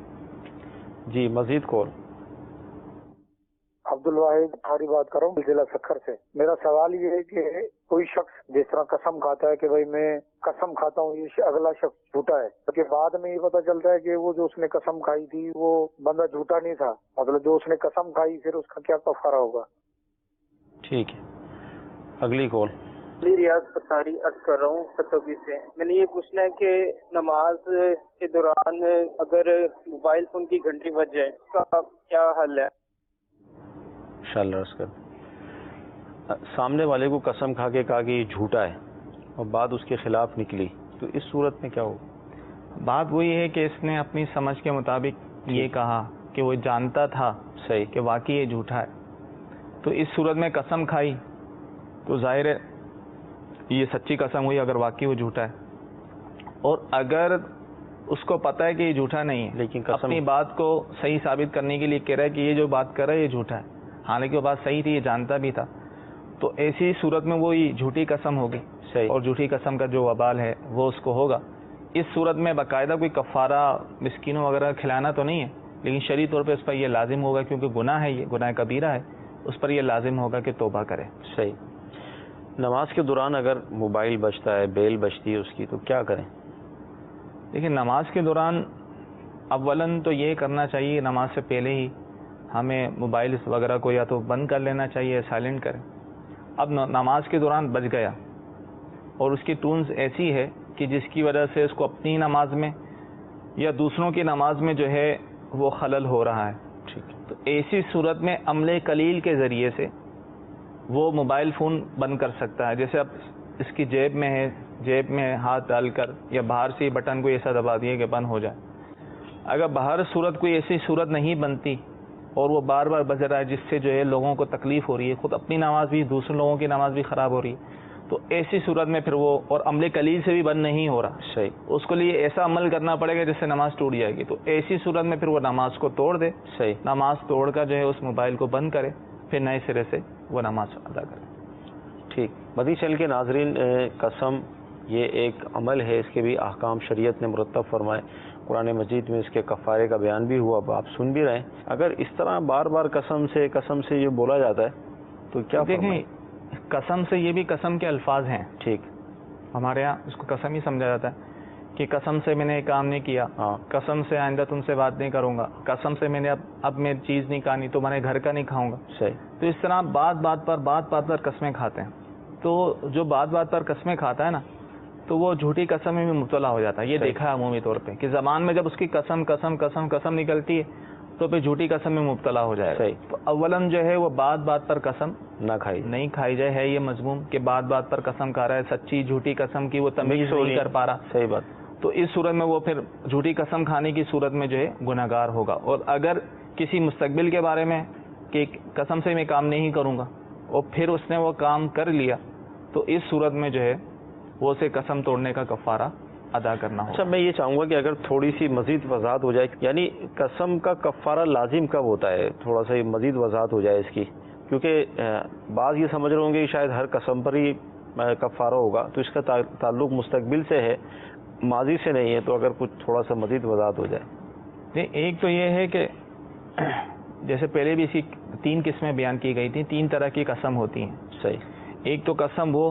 جی مزید کال. عبد الواحد بھاری بات کر رہا ہوں ضلع سکھر سے. میرا سوال یہ ہے کہ کوئی شخص جس طرح قسم کھاتا ہے کہ بھائی میں قسم کھاتا ہوں, یہ اگلا شخص جھوٹا ہے, تو بعد میں یہ پتا چلتا ہے کہ وہ جو اس نے قسم کھائی تھی وہ بندہ جھوٹا نہیں تھا, مطلب جو اس نے قسم کھائی پھر اس کا کیا کفارہ ہوگا؟ ٹھیک ہے. اگلی کال. ریاض پساری عرض کر رہا ہوں ستوبی سے. میں نے یہ پوچھنا ہے کہ نماز کے دوران اگر موبائل فون کی گھنٹی بج جائے اس کا کیا حل ہے؟ انشاءاللہ عرض کر. سامنے والے کو قسم کھا کے کہا کہ یہ جھوٹا ہے اور بات اس کے خلاف نکلی تو اس صورت میں کیا ہوگا؟ بات وہی ہے کہ اس نے اپنی سمجھ کے مطابق یہ کہا کہ وہ جانتا تھا صحیح کہ واقعی یہ جھوٹا ہے, تو اس صورت میں قسم کھائی تو ظاہر ہے یہ سچی قسم ہوئی اگر واقعی وہ جھوٹا ہے. اور اگر اس کو پتہ ہے کہ یہ جھوٹا نہیں ہے لیکن اپنی بات کو صحیح ثابت کرنے کے لیے کہہ رہا ہے کہ یہ جو بات کر رہا ہے یہ جھوٹا ہے, حالانکہ وہ بات صحیح تھی, یہ جانتا بھی تھا, تو ایسی صورت میں وہ جھوٹی قسم ہوگی. صحیح. اور جھوٹی قسم کا جو وبال ہے وہ اس کو ہوگا. اس صورت میں باقاعدہ کوئی کفارہ مسکینوں وغیرہ کھلانا تو نہیں ہے, لیکن شرعی طور پہ اس پر یہ لازم ہوگا کیونکہ گناہ ہے, یہ گناہ کبیرہ ہے, اس پر یہ لازم ہوگا کہ توبہ کرے. صحیح. نماز کے دوران اگر موبائل بجتا ہے, بیل بجتی ہے اس کی, تو کیا کریں؟ لیکن نماز کے دوران اولاً تو یہ کرنا چاہیے نماز سے پہلے ہی ہمیں موبائل وغیرہ کو یا تو بند کر لینا چاہیے, سائلنٹ کریں. اب نماز کے دوران بج گیا اور اس کی ٹونز ایسی ہے کہ جس کی وجہ سے اس کو اپنی نماز میں یا دوسروں کی نماز میں جو ہے وہ خلل ہو رہا ہے. ٹھیک. تو ایسی صورت میں عمل قلیل کے ذریعے سے وہ موبائل فون بند کر سکتا ہے. جیسے اب اس کی جیب میں ہے, جیب میں ہاتھ ڈال کر یا باہر سے بٹن کو ایسا دبا دیے کہ بند ہو جائے. اگر باہر صورت کوئی ایسی صورت نہیں بنتی اور وہ بار بار بج رہا ہے جس سے جو ہے لوگوں کو تکلیف ہو رہی ہے, خود اپنی نماز بھی دوسرے لوگوں کی نماز بھی خراب ہو رہی ہے, تو ایسی صورت میں پھر وہ اور عمل قلیل سے بھی بند نہیں ہو رہا, صحیح, اس کو لیے ایسا عمل کرنا پڑے گا جس سے نماز ٹوٹ جائے گی. تو ایسی صورت میں پھر وہ نماز کو توڑ دے. صحیح. نماز توڑ کر جو ہے اس موبائل کو بند کرے, پھر نئے سرے سے وہ نماز ادا کرے. ٹھیک. مدنی چینل کے ناظرین, قسم یہ ایک عمل ہے, اس کے بھی احکام شریعت نے مرتب فرمائے. قرآن مجید میں اس کے کفارے کا بیان بھی ہوا, اب آپ سن بھی رہے ہیں. اگر اس طرح بار بار قسم سے یہ بولا جاتا ہے تو کیا دیکھیں, قسم سے یہ بھی قسم کے الفاظ ہیں. ٹھیک. ہمارے ہاں اس کو قسم ہی سمجھا جاتا ہے کہ قسم سے میں نے کام نہیں کیا, قسم سے آئندہ تم سے بات نہیں کروں گا, قسم سے میں نے اب میں چیز نہیں کھانی تو میں نے گھر کا نہیں کھاؤں گا. صحیح. تو اس طرح بات پر قسمیں کھاتے ہیں. تو جو بات پر قسمیں کھاتا ہے نا, تو وہ جھوٹی قسم میں مبتلا ہو جاتا ہے. یہ دیکھا ہے عمومی طور پہ کہ زبان میں جب اس کی قسم نکلتی ہے تو پھر جھوٹی قسم میں مبتلا ہو جائے. صحیح. تو اولاً جو ہے وہ بات پر قسم نہیں کھائی جائے. ہے یہ مضمون کہ بات پر قسم کھا رہا ہے, سچی جھوٹی قسم کی وہ تمیز نہیں کر پا رہا. صحیح بات. تو اس صورت میں وہ پھر جھوٹی قسم کھانے کی صورت میں جو ہے گناہگار ہوگا. اور اگر کسی مستقبل کے بارے میں کہ قسم سے میں کام نہیں کروں گا اور پھر اس نے وہ کام کر لیا, تو اس صورت میں جو ہے وہ اسے قسم توڑنے کا کفارہ ادا کرنا ہوگا. اچھا, میں یہ چاہوں گا کہ اگر تھوڑی سی مزید وضاحت ہو جائے, یعنی قسم کا کفارہ لازم کب ہوتا ہے, تھوڑا سا مزید وضاحت ہو جائے اس کی, کیونکہ بعض یہ سمجھ رہے ہوں گے کہ شاید ہر قسم پر ہی کفارہ ہوگا, تو اس کا تعلق مستقبل سے ہے, ماضی سے نہیں ہے. تو اگر کچھ تھوڑا سا مزید وضاحت ہو جائے. ایک تو یہ ہے کہ جیسے پہلے بھی اسی 3 قسمیں بیان کی گئی تھیں, 3 طرح کی قسم ہوتی ہیں. صحیح. ایک تو قسم وہ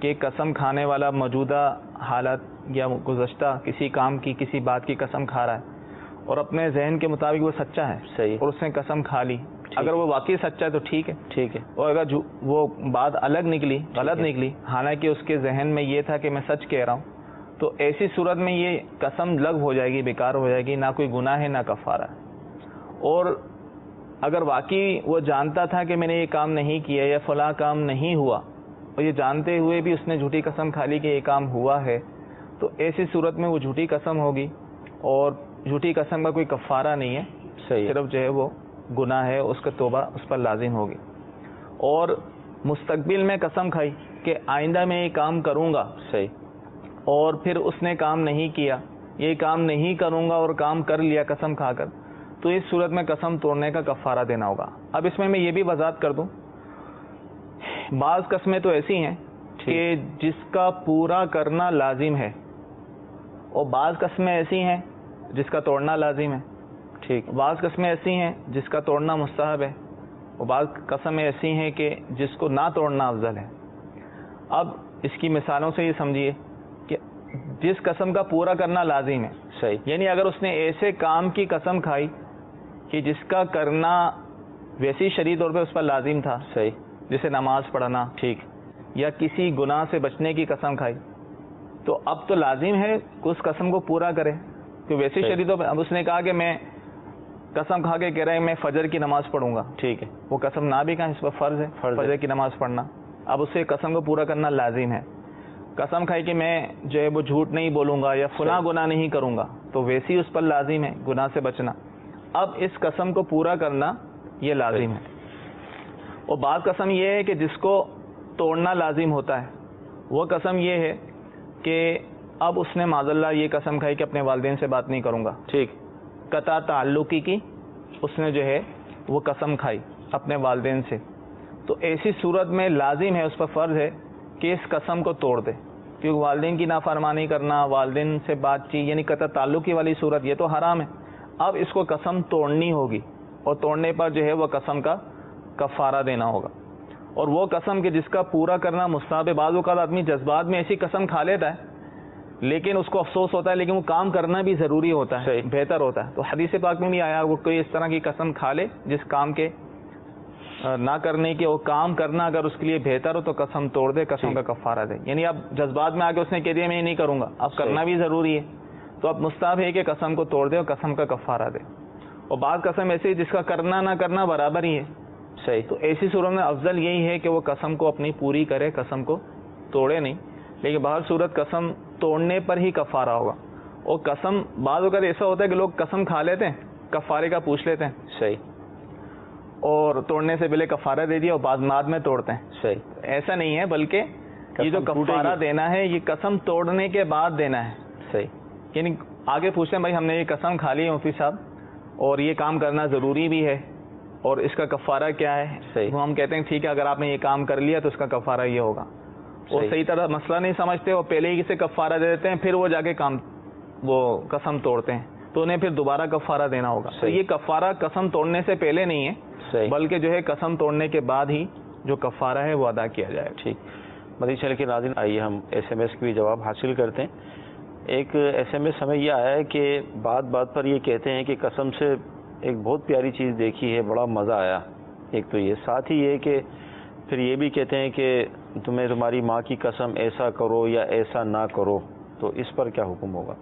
کہ قسم کھانے والا موجودہ حالت یا گزشتہ کسی کام کی کسی بات کی قسم کھا رہا ہے اور اپنے ذہن کے مطابق وہ سچا ہے. صحیح. اور اس نے قسم کھا لی. اگر وہ واقعی سچا ہے تو ٹھیک ہے، اور اگر وہ بات الگ نکلی، غلط نکلی، حالانکہ اس کے ذہن میں یہ تھا کہ میں سچ کہہ رہا ہوں، تو ایسی صورت میں یہ قسم لغو ہو جائے گی، بیکار ہو جائے گی، نہ کوئی گناہ ہے نہ کفارہ ہے۔ اور اگر واقعی وہ جانتا تھا کہ میں نے یہ کام نہیں کیا یا فلاں کام نہیں ہوا، اور یہ جانتے ہوئے بھی اس نے جھوٹی قسم کھا لی کہ یہ کام ہوا ہے، تو ایسی صورت میں وہ جھوٹی قسم ہوگی، اور جھوٹی قسم کا کوئی کفارہ نہیں ہے، صرف جو ہے وہ گناہ ہے، اس کا توبہ اس پر لازم ہوگی۔ اور مستقبل میں قسم کھائی کہ آئندہ میں یہ کام کروں گا، اور پھر اس نے کام نہیں کیا، یہ کام نہیں کروں گا اور کام کر لیا قسم کھا کر، تو اس صورت میں قسم توڑنے کا کفارہ دینا ہوگا۔ اب اس میں یہ بھی وضاحت کر دوں، بعض قسمیں تو ایسی ہیں کہ جس کا پورا کرنا لازم ہے، اور بعض قسمیں ایسی ہیں جس کا توڑنا لازم ہے، بعض قسمیں ایسی ہیں جس کا توڑنا مستحب ہے، اور بعض قسمیں ایسی ہیں کہ جس کو نہ توڑنا افضل ہے۔ اب اس کی مثالوں سے یہ سمجھیے کہ جس قسم کا پورا کرنا لازم ہے، یعنی اگر اس نے ایسے کام کی قسم کھائی کہ جس کا کرنا ویسی شرعی طور پہ اس پر لازم تھا، جیسے نماز پڑھنا، یا کسی گناہ سے بچنے کی قسم کھائی، تو اب تو لازم ہے کہ اس قسم کو پورا کرے، کہ ویسی شرعی طور پہ اب اس نے کہا کہ میں قسم کھا کے کہہ رہا ہے میں فجر کی نماز پڑھوں گا، وہ قسم نہ بھی کہا، اس پر فرض ہے فجر کی نماز پڑھنا، اب اسے قسم کو پورا کرنا لازم ہے۔ قسم کھائی کہ میں جو ہے وہ جھوٹ نہیں بولوں گا یا فلاں گناہ نہیں کروں گا، تو ویسی اس پر لازم ہے گناہ سے بچنا، اب اس قسم کو پورا کرنا یہ لازم ہے۔ اور بعض قسم یہ ہے کہ جس کو توڑنا لازم ہوتا ہے، وہ قسم یہ ہے کہ اب اس نے معاذ اللہ یہ قسم کھائی کہ اپنے والدین سے بات نہیں کروں گا، قطع تعلقی کی اس نے جو ہے وہ قسم کھائی اپنے والدین سے، تو ایسی صورت میں لازم ہے، اس پر فرض ہے کہ اس قسم کو توڑ دے، کیونکہ والدین کی نافرمانی کرنا، والدین سے بات چیت یعنی قطع تعلقی والی صورت یہ تو حرام ہے، اب اس کو قسم توڑنی ہوگی، اور توڑنے پر جو ہے وہ قسم کا کفارہ دینا ہوگا۔ اور وہ قسم کہ جس کا پورا کرنا مستحب ہے، بعض اوقات آدمی جذبات میں ایسی قسم کھا لیتا ہے لیکن اس کو افسوس ہوتا ہے، لیکن وہ کام کرنا بھی ضروری ہوتا ہے، بہتر ہوتا ہے، تو حدیث پاک میں بھی آیا وہ کوئی اس طرح کی قسم کھا لے جس کام کے نہ کرنے کے، وہ کام کرنا اگر اس کے لیے بہتر ہو تو قسم توڑ دے، قسم کا کفارہ دے، یعنی اب جذبات میں آ کے اس نے کہہ دیا میں یہ نہیں کروں گا، اب کرنا بھی ضروری ہے، تو اب مستحب ہے کہ قسم کو توڑ دے اور قسم کا کفارہ دے۔ اور بعض قسم ایسی جس کا کرنا نہ کرنا برابر ہی ہے، تو ایسی صورت میں افضل یہی ہے کہ وہ قسم کو اپنی پوری کرے، قسم کو توڑے نہیں، لیکن بہر صورت قسم توڑنے پر ہی کفارہ ہوگا۔ اور قسم بعض اوقات ایسا ہوتا ہے کہ لوگ قسم کھا لیتے ہیں، کفارے کا پوچھ لیتے ہیں، اور توڑنے سے پہلے کفارہ دے دیا اور بعد میں توڑتے ہیں، ایسا نہیں ہے، بلکہ یہ جو کفارہ دینا ہے یہ قسم توڑنے کے بعد دینا ہے، یعنی آگے پوچھتے ہیں بھائی ہم نے یہ قسم کھا لی مفتی صاحب اور یہ کام کرنا ضروری بھی ہے اور اس کا کفارہ کیا ہے، وہ ہم کہتے ہیں ٹھیک ہے اگر آپ نے یہ کام کر لیا تو اس کا کفارہ یہ ہوگا، اور صحیح طرح مسئلہ نہیں سمجھتے اور پہلے ہی اسے کفارہ دے دیتے ہیں، پھر وہ جا کے وہ قسم توڑتے ہیں تو انہیں پھر دوبارہ کفارہ دینا ہوگا۔ تو یہ کفارہ قسم توڑنے سے پہلے نہیں ہے، بلکہ جو ہے قسم توڑنے کے بعد ہی جو کفارہ ہے وہ ادا کیا جائے۔ ٹھیک، مدنی چینل کے ناظرین آئیے ہم ایس ایم ایس کے بھی جواب حاصل کرتے ہیں۔ ایک ایس ایم ایس ہمیں یہ آیا ہے کہ بات پر یہ کہتے ہیں کہ قسم سے ایک بہت پیاری چیز دیکھی ہے، بڑا مزہ آیا، ایک تو یہ، ساتھ ہی یہ کہ پھر یہ بھی کہتے ہیں کہ تمہیں تمہاری ماں کی قسم ایسا کرو یا ایسا نہ کرو، تو اس پر کیا حکم ہوگا؟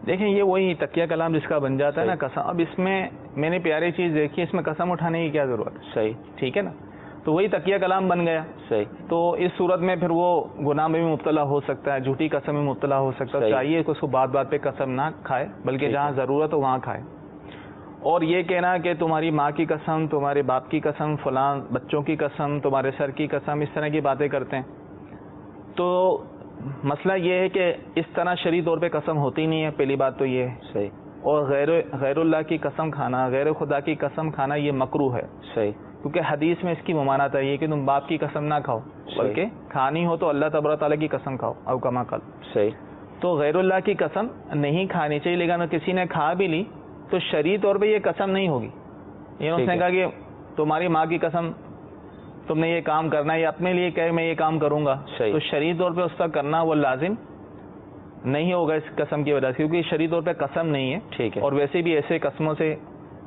دیکھیں یہ وہی تکیہ کلام جس کا بن جاتا ہے نا قسم، اب اس میں نے پیاری چیز دیکھی، اس میں قسم اٹھانے کی کیا ضرورت ہے؟ صحیح، ٹھیک ہے نا، تو وہی تکیہ کلام بن گیا۔ صحیح، تو اس صورت میں پھر وہ گناہ میں بھی مبتلا ہو سکتا ہے، جھوٹی قسم میں مبتلا ہو سکتا ہے، چاہیے کہ اس کو بات بات پہ قسم نہ کھائے، بلکہ جہاں ضرورت ہو وہاں کھائے۔ اور یہ کہنا کہ تمہاری ماں کی قسم، تمہارے باپ کی قسم، فلاں بچوں کی قسم، تمہارے سر کی قسم، اس طرح کی باتیں کرتے ہیں، تو مسئلہ یہ ہے کہ اس طرح شرعی طور پہ قسم ہوتی نہیں ہے، پہلی بات تو یہ ہے۔ صحیح، اور غیر اللہ کی قسم کھانا، غیر خدا کی قسم کھانا یہ مکروہ ہے۔ صحیح، کیونکہ حدیث میں اس کی ممانعت ہے کہ تم باپ کی قسم نہ کھاؤ، بلکہ کھانی ہو تو اللہ تبارک تعالیٰ کی قسم کھاؤ، او کما قال۔ صحیح، تو غیر اللہ کی قسم نہیں کھانی چاہیے، لیکن اگر کسی نے کھا بھی لی تو شرعی طور پہ یہ قسم نہیں ہوگی، یہ اس نے کہا کہ تمہاری ماں کی قسم تم نے یہ کام کرنا ہے، یا اپنے لیے کہ میں یہ کام کروں گا، تو شرعی طور پہ اس کا کرنا وہ لازم نہیں ہوگا اس قسم کی وجہ سے، کیونکہ شرعی طور پہ قسم نہیں ہے۔ ٹھیک ہے، اور ویسے بھی ایسے قسموں سے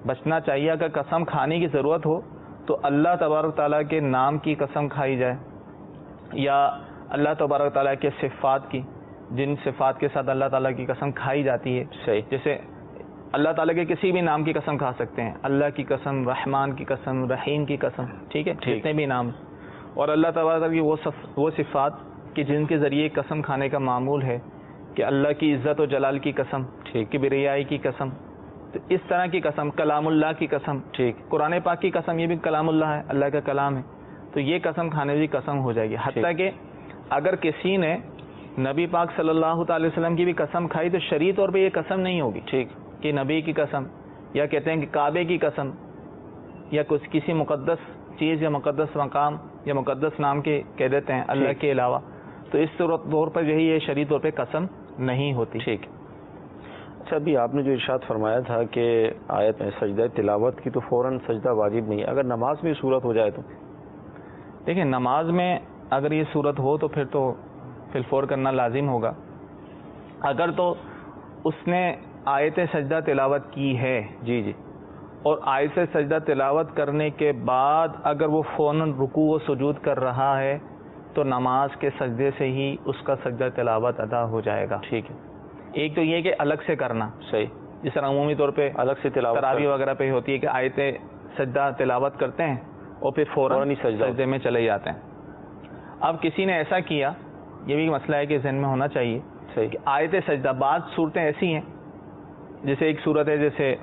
بچنا چاہیے. اگر قسم کھانے کی ضرورت ہو تو اللہ تبارک تعالیٰ کے نام کی قسم کھائی جائے, یا اللہ تبارک تعالیٰ کے صفات کی, جن صفات کے ساتھ اللہ تعالیٰ کی قسم کھائی جاتی ہے. صحیح. جیسے اللہ تعالیٰ کے کسی بھی نام کی قسم کھا سکتے ہیں, اللہ کی قسم, رحمان کی قسم, رحیم کی قسم, ٹھیک ہے, جتنے بھی نام. اور اللہ تعالیٰ کی وہ صفات کہ جن کے ذریعے قسم کھانے کا معمول ہے, کہ اللہ کی عزت و جلال کی قسم, ٹھیک, کبریائی کی قسم, تو اس طرح کی قسم, کلام اللہ کی قسم, ٹھیک, قرآن پاک کی قسم, یہ بھی کلام اللہ ہے, اللہ کا کلام ہے, تو یہ قسم کھانے کی قسم ہو جائے گی. حتیٰ کہ اگر کسی نے نبی پاک صلی اللہ تعالی وسلم کی بھی قسم کھائی تو شرعی طور پہ یہ قسم نہیں ہوگی, ٹھیک, کہ نبی کی قسم, یا کہتے ہیں کہ کعبے کی قسم, یا کچھ کسی مقدس چیز یا مقدس مقام یا مقدس نام کے کہہ دیتے ہیں اللہ کے علاوہ, تو اس طور پر یہی یہ شرعی طور پہ قسم نہیں ہوتی. ٹھیک. اچھا, ابھی آپ نے جو ارشاد فرمایا تھا کہ آیت میں سجدہ تلاوت کی تو فوراً سجدہ واجب نہیں, اگر نماز میں صورت ہو جائے تو؟ دیکھیں, نماز میں اگر یہ صورت ہو تو پھر تو فی الفور کرنا لازم ہوگا. اگر تو اس نے آیت سجدہ تلاوت کی ہے, جی جی, اور آیت سجدہ تلاوت کرنے کے بعد اگر وہ فوراً رکوع و سجود کر رہا ہے تو نماز کے سجدے سے ہی اس کا سجدہ تلاوت ادا ہو جائے گا. ٹھیک ہے. ایک تو یہ کہ الگ سے کرنا, صحیح, جس طرح عمومی طور پہ الگ سے تلاوت تراویح وغیرہ پہ ہوتی ہے کہ آیت سجدہ تلاوت کرتے ہیں اور پھر فوراً سجدے میں چلے جاتے ہیں. اب کسی نے ایسا کیا, یہ بھی مسئلہ ہے کہ ذہن میں ہونا چاہیے, صحیح, کہ آیت سجدہ, بعض صورتیں ایسی ہیں, جیسے ایک صورت ہے جیسے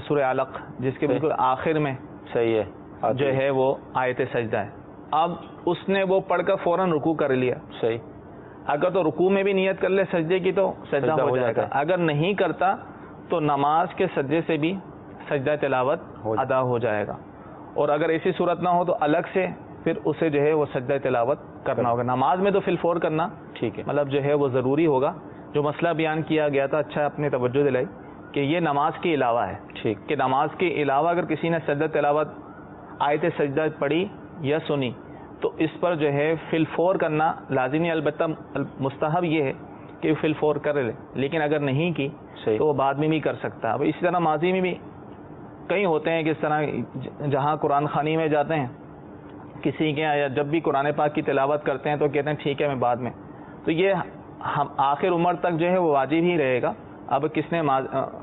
سورہ علق, جس کے بالکل آخر میں صحیح ہے جو ہے وہ آیت سجدہ ہے. اب اس نے وہ پڑھ کر فوراً رکوع کر لیا, صحیح, اگر تو رکوع میں بھی نیت کر لے سجدے کی تو سجدہ ہو جائے گا. اگر نہیں کرتا تو نماز کے سجدے سے بھی سجدہ تلاوت ادا ہو جائے گا. اور اگر ایسی صورت نہ ہو تو الگ سے پھر اسے جو ہے وہ سجدہ تلاوت کرنا ہوگا. نماز میں تو فی الفور کرنا, ٹھیک ہے, مطلب جو ہے وہ ضروری ہوگا. جو مسئلہ بیان کیا گیا تھا, اچھا اپنے توجہ دلائی کہ یہ نماز کے علاوہ ہے, ٹھیک, کہ نماز کے علاوہ اگر کسی نے سجدہ تلاوت آیت سجدہ پڑھی یا سنی تو اس پر جو ہے فی الفور کرنا لازمی. البتہ مستحب یہ ہے کہ فی الفور کر لے, لیکن اگر نہیں کی تو وہ بعد میں بھی کر سکتا ہے. اب اسی طرح ماضی میں بھی کئی ہوتے ہیں کہ اس طرح جہاں قرآن خوانی میں جاتے ہیں کسی کے, یا جب بھی قرآن پاک کی تلاوت کرتے ہیں تو کہتے ہیں ٹھیک ہے میں بعد میں, تو یہ ہم آخر عمر تک جو ہے وہ واجب ہی رہے گا. اب کس نے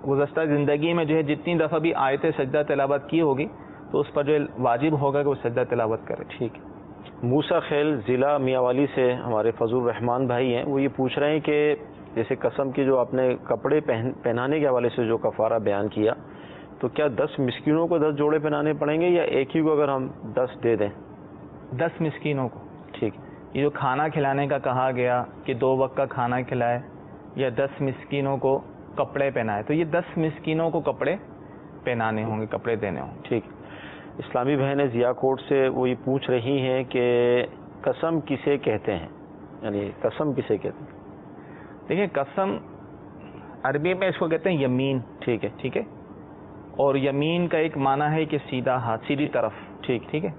گزشتہ زندگی میں جو ہے جتنی دفعہ بھی آیت سجدہ تلاوت کی ہوگی تو اس پر جو واجب ہوگا کہ وہ سجدہ تلاوت کرے. ٹھیک. موسیٰ خیل ضلع میاں والی سے ہمارے فضل الرحمان بھائی ہیں, وہ یہ پوچھ رہے ہیں کہ جیسے قسم کی جو آپ نے کپڑے پہنانے کے حوالے سے جو کفارہ بیان کیا, تو کیا 10 مسکینوں کو 10 جوڑے پہنانے پڑیں گے, یا ایک ہی کو اگر ہم 10 دے دیں؟ 10 مسکینوں کو. ٹھیک. یہ جو کھانا کھلانے کا کہا گیا کہ 2 وقت کا کھانا کھلائے یا 10 مسکینوں کو کپڑے پہنائے, تو یہ 10 مسکینوں کو کپڑے پہنانے ہوں گے, کپڑے دینے ہوں گے. ٹھیک. اسلامی بہنیں ضیاء کوٹ سے وہ یہ پوچھ رہی ہیں کہ قسم کسے کہتے ہیں, یعنی قسم کسے کہتے ہیں؟ دیکھیں, قسم عربی میں اس کو کہتے ہیں یمین. ٹھیک ہے, ٹھیک ہے, اور یمین کا ایک معنی ہے کہ سیدھا ہاتھ, سیدھی طرف. ٹھیک, ٹھیک ہے.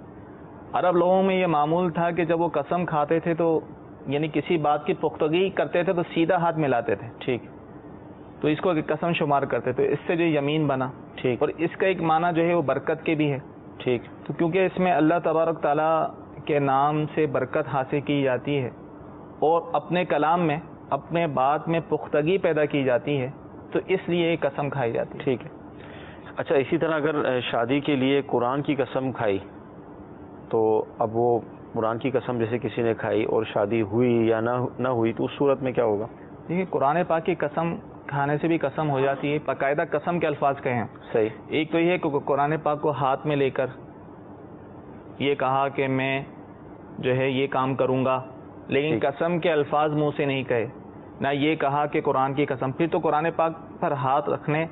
عرب لوگوں میں یہ معمول تھا کہ جب وہ قسم کھاتے تھے تو یعنی کسی بات کی پختگی کرتے تھے تو سیدھا ہاتھ ملاتے تھے. ٹھیک, تو اس کو قسم شمار کرتے, تو اس سے جو یمین بنا. ٹھیک, اور اس کا ایک معنی جو ہے وہ برکت کے بھی ہے. ٹھیک, تو کیونکہ اس میں اللہ تبارک تعالیٰ کے نام سے برکت حاصل کی جاتی ہے اور اپنے کلام میں اپنے بات میں پختگی پیدا کی جاتی ہے, تو اس لیے یہ قسم کھائی جاتی ہے. ٹھیک ہے. اچھا, اسی طرح اگر شادی کے لیے قرآن کی قسم کھائی تو اب وہ قرآن کی قسم جیسے کسی نے کھائی اور شادی ہوئی یا نہ ہوئی تو اس صورت میں کیا ہوگا؟ دیکھیے, قرآن پاک کی قسم کھانے سے بھی قسم ہو جاتی ہے. باقاعدہ قسم کے الفاظ کہے ہیں. صحیح. ایک تو یہ کہ قرآن پاک کو ہاتھ میں لے کر یہ کہا کہ میں جو ہے یہ کام کروں گا, لیکن قسم کے الفاظ منہ سے نہیں کہے, نہ یہ کہا کہ قرآن کی قسم. پھر تو قرآن پاک پر ہاتھ رکھنے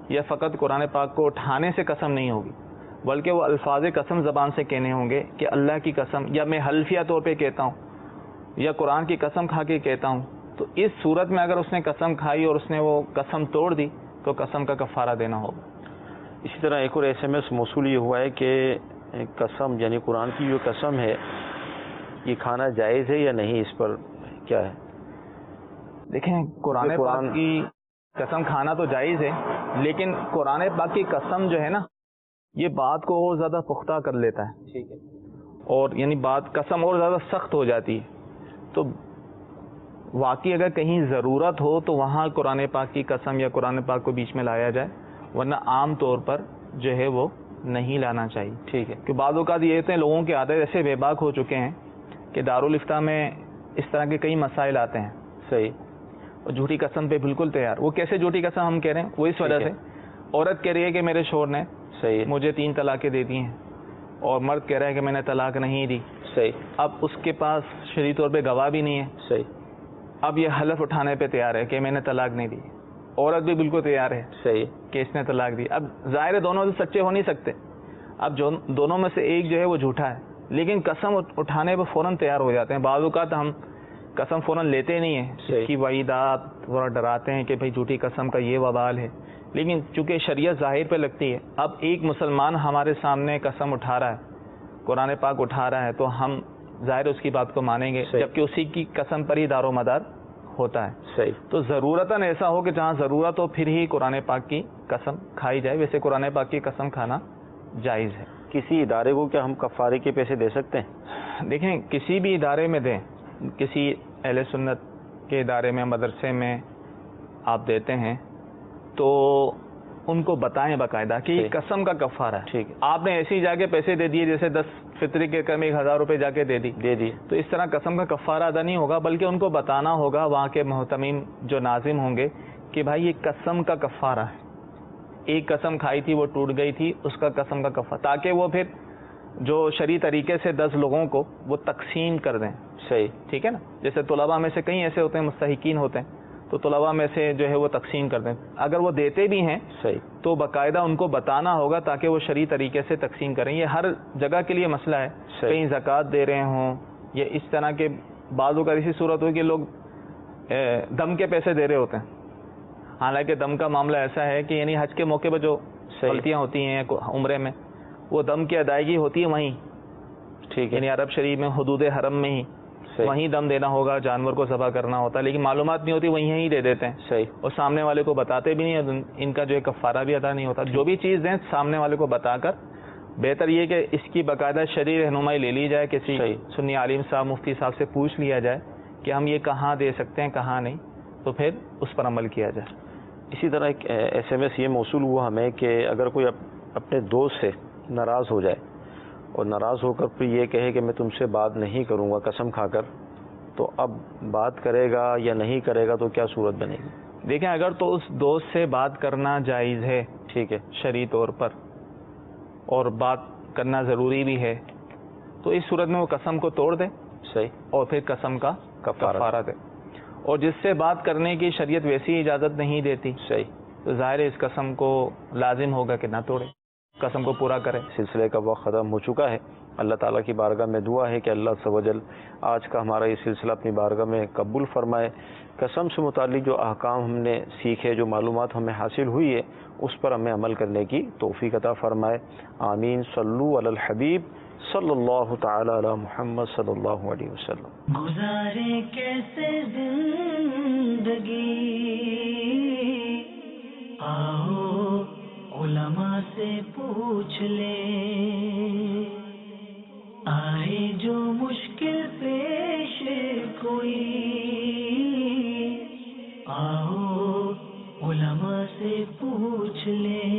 یا فقط قرآن پاک کو اٹھانے سے قسم نہیں ہوگی, بلکہ وہ الفاظ قسم زبان سے کہنے ہوں گے کہ اللہ کی قسم, یا میں حلفیہ طور پہ کہتا ہوں, یا قرآن کی قسم کھا کے کہتا ہوں. تو اس صورت میں اگر اس نے قسم کھائی اور اس نے وہ قسم توڑ دی تو قسم کا کفارہ دینا ہوگا. اسی طرح ایک اور SMS موصول یہ ہوا ہے کہ قسم یعنی قرآن کی جو قسم ہے یہ کھانا جائز ہے یا نہیں, اس پر کیا ہے؟ دیکھیں, قرآن پاک کی قسم کھانا تو جائز ہے، لیکن قرآن پاک کی قسم جو ہے نا، یہ بات کو اور زیادہ پختہ کر لیتا ہے، ٹھیک ہے، اور یعنی بات قسم اور زیادہ سخت ہو جاتی ہے. تو واقعی اگر کہیں ضرورت ہو تو وہاں قرآن پاک کی قسم یا قرآن پاک کو بیچ میں لایا جائے، ورنہ عام طور پر جو ہے وہ نہیں لانا چاہیے. ٹھیک ہے. کہ بعض اوقات یہ ہوتے ہیں لوگوں کے عادت ایسے بے باک ہو چکے ہیں کہ دارالفتہ میں اس طرح کے کئی مسائل آتے ہیں. صحیح. اور جھوٹی قسم پہ بالکل تیار. وہ کیسے جھوٹی قسم ہم کہہ رہے ہیں؟ وہ اس وجہ سے عورت کہہ رہی ہے کہ میرے شوہر نے صحیح مجھے 3 طلاقیں دے دی ہیں، اور مرد کہہ رہا ہے کہ میں نے طلاق نہیں دی. صحیح. اب اس کے پاس شرعی طور پہ گواہ بھی نہیں ہے. صحیح. اب یہ حلف اٹھانے پہ تیار ہے کہ میں نے طلاق نہیں دی. عورت بھی بالکل تیار ہے صحیح کہ اس نے طلاق دی. اب ظاہر ہے دونوں سے سچے ہو نہیں سکتے. اب جو دونوں میں سے ایک جو ہے وہ جھوٹا ہے، لیکن قسم اٹھانے پہ فوراً تیار ہو جاتے ہیں. بعض اوقات ہم قسم فوراً لیتے نہیں ہیں، اس کی وعیدات تھوڑا ڈراتے ہیں کہ بھئی جھوٹی قسم کا یہ وبال ہے. لیکن چونکہ شریعت ظاہر پہ لگتی ہے، اب ایک مسلمان ہمارے سامنے قسم اٹھا رہا ہے، قرآن پاک اٹھا رہا ہے، تو ہم ظاہر اس کی بات کو مانیں گے، جبکہ اسی کی قسم پر ہی دار و مدار ہوتا ہے. صحیح. تو ضرورتاً ایسا ہو کہ جہاں ضرورت ہو پھر ہی قرآن پاک کی قسم کھائی جائے. ویسے قرآن پاک کی قسم کھانا جائز ہے. کسی ادارے کو کیا ہم کفارے کے پیسے دے سکتے ہیں؟ دیکھیں، کسی بھی ادارے میں دیں، کسی اہل سنت کے ادارے میں، مدرسے میں آپ دیتے ہیں تو ان کو بتائیں باقاعدہ کہ یہ قسم کا کفارہ ہے. ٹھیک ہے. آپ نے ایسے ہی جا کے پیسے دے دیے، جیسے 10 فطری کے کم 1000 روپے جا کے دے دی، تو اس طرح قسم کا کفارہ ادا نہیں ہوگا، بلکہ ان کو بتانا ہوگا وہاں کے محتمین جو ناظم ہوں گے کہ بھائی یہ قسم کا کفارہ ہے. ایک قسم کھائی تھی، وہ ٹوٹ گئی تھی، اس کا قسم کا کفارہ، تاکہ وہ پھر جو شرعی طریقے سے 10 لوگوں کو وہ تقسیم کر دیں. صحیح. ٹھیک ہے نا. جیسے طلباء میں سے کئی ایسے ہوتے ہیں مستحقین ہوتے ہیں، تو طلباء میں سے جو ہے وہ تقسیم کر دیں. اگر وہ دیتے بھی ہیں صحیح تو باقاعدہ ان کو بتانا ہوگا تاکہ وہ شرعی طریقے سے تقسیم کریں. یہ ہر جگہ کے لیے مسئلہ ہے. کہیں زکوٰۃ دے رہے ہوں یا اس طرح کے، بعضوں کا ایسی صورت ہو کہ لوگ دم کے پیسے دے رہے ہوتے ہیں. حالانکہ دم کا معاملہ ایسا ہے کہ یعنی حج کے موقع پہ جو غلطیاں ہوتی ہیں عمرے میں، وہ دم کی ادائیگی ہوتی ہے وہیں. ٹھیک ہے. یعنی عرب شریف میں حدود حرم میں ہی وہیں دم دینا ہوگا، جانور کو ذبح کرنا ہوتا ہے، لیکن معلومات نہیں ہوتی، وہیں ہی دے دیتے ہیں. صحیح. اور سامنے والے کو بتاتے بھی نہیں، ان کا جو ہے کفارہ بھی ادا نہیں ہوتا. جو بھی چیز دیں سامنے والے کو بتا کر، بہتر یہ کہ اس کی باقاعدہ شرعی رہنمائی لے لی جائے، کسی سنی عالم صاحب، مفتی صاحب سے پوچھ لیا جائے کہ ہم یہ کہاں دے سکتے ہیں کہاں نہیں، تو پھر اس پر عمل کیا جائے. اسی طرح ایک SMS یہ موصول ہوا ہمیں کہ اگر کوئی اپنے دوست سے ناراض ہو جائے اور ناراض ہو کر پھر یہ کہے کہ میں تم سے بات نہیں کروں گا قسم کھا کر، تو اب بات کرے گا یا نہیں کرے گا تو کیا صورت بنے گی؟ دیکھیں، اگر تو اس دوست سے بات کرنا جائز ہے، ٹھیک ہے، شرعی طور پر، اور بات کرنا ضروری بھی ہے، تو اس صورت میں وہ قسم کو توڑ دے. صحیح. اور پھر قسم کا کفارہ دے. اور جس سے بات کرنے کی شریعت ویسی اجازت نہیں دیتی، صحیح، تو ظاہر ہے اس قسم کو لازم ہوگا کہ نہ توڑے، قسم کو پورا کرے. سلسلے کا وقت ختم ہو چکا ہے. اللہ تعالیٰ کی بارگاہ میں دعا ہے کہ اللہ عز و جل آج کا ہمارا یہ سلسلہ اپنی بارگاہ میں قبول فرمائے. قسم سے متعلق جو احکام ہم نے سیکھے، جو معلومات ہمیں حاصل ہوئی ہے، اس پر ہمیں عمل کرنے کی توفیق عطا فرمائے. آمین. صلو علی الحبیب صلی اللہ تعالی علی محمد صلی اللہ علیہ وسلم. گزارے کیسے زندگی، آؤ علماء سے پوچھ لیں، آئے جو مشکل پیش کوئی، آؤ علماء سے پوچھ لیں.